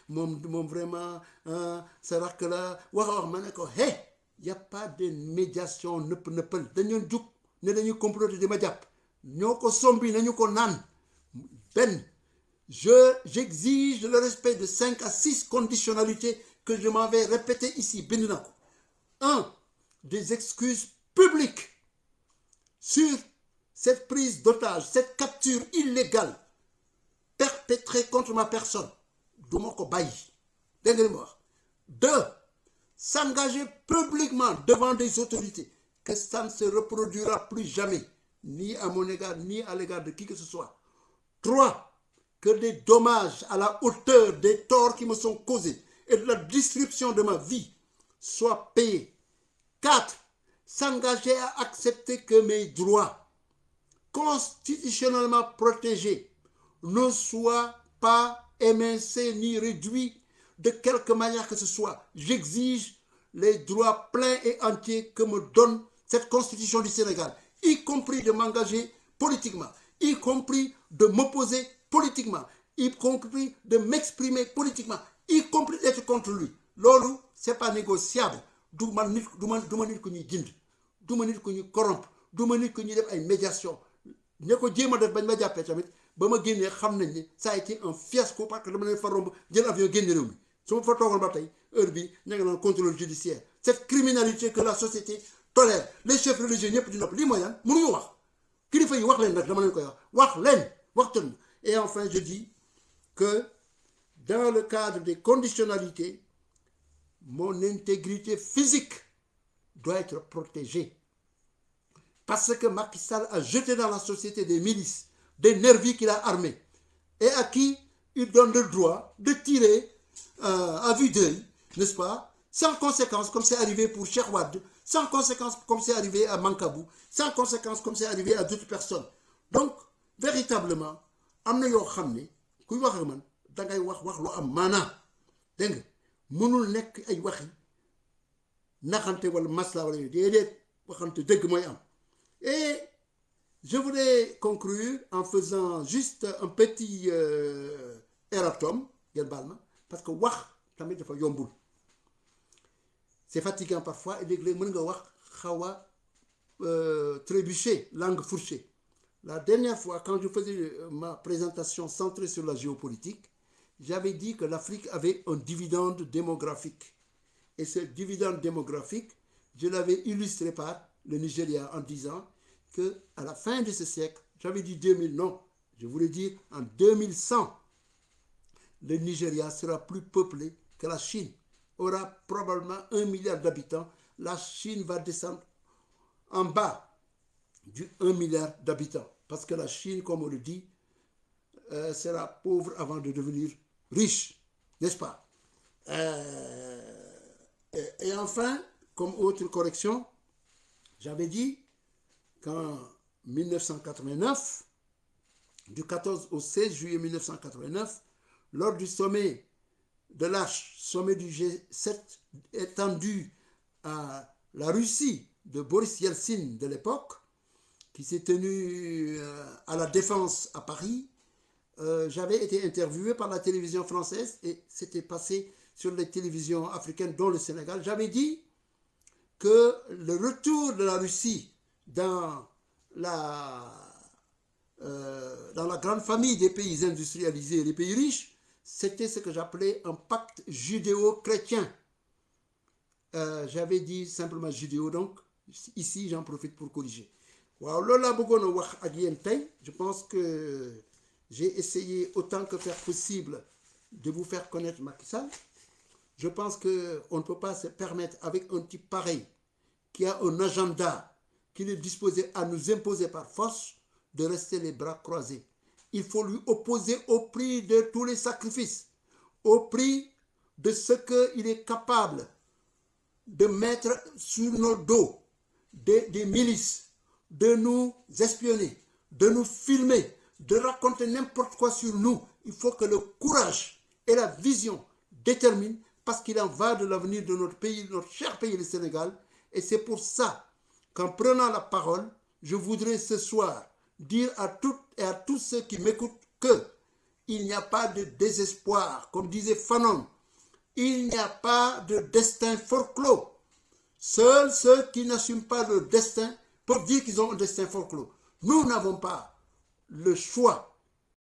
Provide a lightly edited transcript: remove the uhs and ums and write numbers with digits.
vraiment sa rakk la wax ma ne ko hey y a pas de médiation nëppal dañu jug ne dañuy comploter di ma jàpp ñoo ko sombi nañu ko naan benn j'exige le respect de 5 à 6 conditionnalités que je m'avais répétées ici bind na ko 1. Des excuses publiques sur cette prise d'otage, cette capture illégale perpétrée contre ma personne. Du ma ko bàyyi dégg nga li ma wax. 2. S'engager publiquement devant des autorités que ça ne se reproduira plus jamais, ni à mon égard, ni à l'égard de qui que ce soit. 3. Que des dommages à la hauteur des torts qui me sont causés et de la destruction de ma vie soient payés. 4. S'engager à accepter que mes droits constitutionnellement protégés ne soient pas émincés ni réduits de quelque manière que ce soit. J'exige les droits pleins et entiers que me donne cette constitution du Sénégal, y compris de m'engager politiquement, y compris de m'opposer politiquement, y compris de m'exprimer politiquement, y compris d'être contre lui. Loolu c'est pas négociable. Du ma nit ku ñuy jënd du ma nit ku ñuy corrompre du ma nit ku ñuy def ay médiation ña ko jéem a def bañ ma jàppee tamit ba ma génnee xam nañ ne ça a été un fiasco parce que dama leen fa romb jël avion génne réew mi su ma fa toogoon ba tey heure bi ña nga doon contrôle judiciaire. Cette criminalité que la société tolère, les chefs religieux ñëpp di nopp lii mooy lan mënuñu wax kilifa yi wax leen nag dama leen koy wax leen waxtaan. Et enfin je dis que dans le cadre des conditionnalités, mon intégrité physique doit être protégée. Parce que Macky Sall a jeté dans la société des milices, des nervis qu'il a armés, et à qui il donne le droit de tirer à vue d'œil, n'est-ce pas, sans conséquence, comme c'est arrivé pour Cheikh Wade, sans conséquence, comme c'est arrivé à Mankabou, sans conséquence, comme c'est arrivé à d'autres personnes. Donc, véritablement, am na yoo xam ne kuy wax ak man dangay wax lu am maanaa dégg nga mënul nekk ay waxi naxante wala masla wala yooyu déedéet waxante dëgg mooy am. Et je voudrais conclure en faisant juste un petit erratum ngeen baal ma parce que wax tamit dafa yombul c'est fatigant parfois et léeg-léeg mën nga wax xaw a trébucher, langue fourchée. La dernière fois, quand je faisais ma présentation centrée sur la géopolitique, j'avais dit que l'Afrique avait un dividende démographique. Et ce dividende démographique, je l'avais illustré par le Nigeria en disant qu'à la fin de ce siècle, j'avais dit 2000, non, je voulais dire en 2100, le Nigeria sera plus peuplé que la Chine, aura probablement 1 milliard d'habitants. La Chine va descendre en bas du 1 milliard d'habitants. Parce que la Chine, comme on le dit, sera pauvre avant de devenir riche, n'est-ce pas? Et enfin, comme autre correction, j'avais dit qu'en 1989, du 14 au 16 juillet 1989, lors du sommet de l'Arche, sommet du G7 étendu à la Russie de Boris Yeltsin de l'époque, qui s'est tenu à la Défense à Paris, j'avais été interviewé par la télévision française et c'était passé sur les télévisions africaines, dont le Sénégal. J'avais dit que le retour de la Russie dans la grande famille des pays industrialisés et des pays riches, c'était ce que j'appelais un pacte judéo-chrétien. J'avais dit simplement judéo, donc ici j'en profite pour corriger. Waaw loolu laa bëggoon a wax ak yéen tey. Je pense que j'ai essayé autant que faire possible de vous faire connaître Macky Sall. Je pense qu'on ne peut pas se permettre avec un type pareil qui a un agenda qu'il est disposé à nous imposer par force de rester les bras croisés. Il faut lui opposer au prix de tous les sacrifices, au prix de ce qu'il est capable de mettre sur nos dos des milices, de nous espionner, de nous filmer, de raconter n'importe quoi sur nous. Il faut que le courage et la vision déterminent, parce qu'il en va de l'avenir de notre pays, notre cher pays, le Sénégal. Et c'est pour ça qu'en prenant la parole, je voudrais ce soir dire à toutes et à tous ceux qui m'écoutent que il n'y a pas de désespoir. Comme disait Fanon, il n'y a pas de destin forclos. Seuls ceux qui n'assument pas le destin peuvent dire qu'ils ont un destin forclos. Nous n'avons pas le choix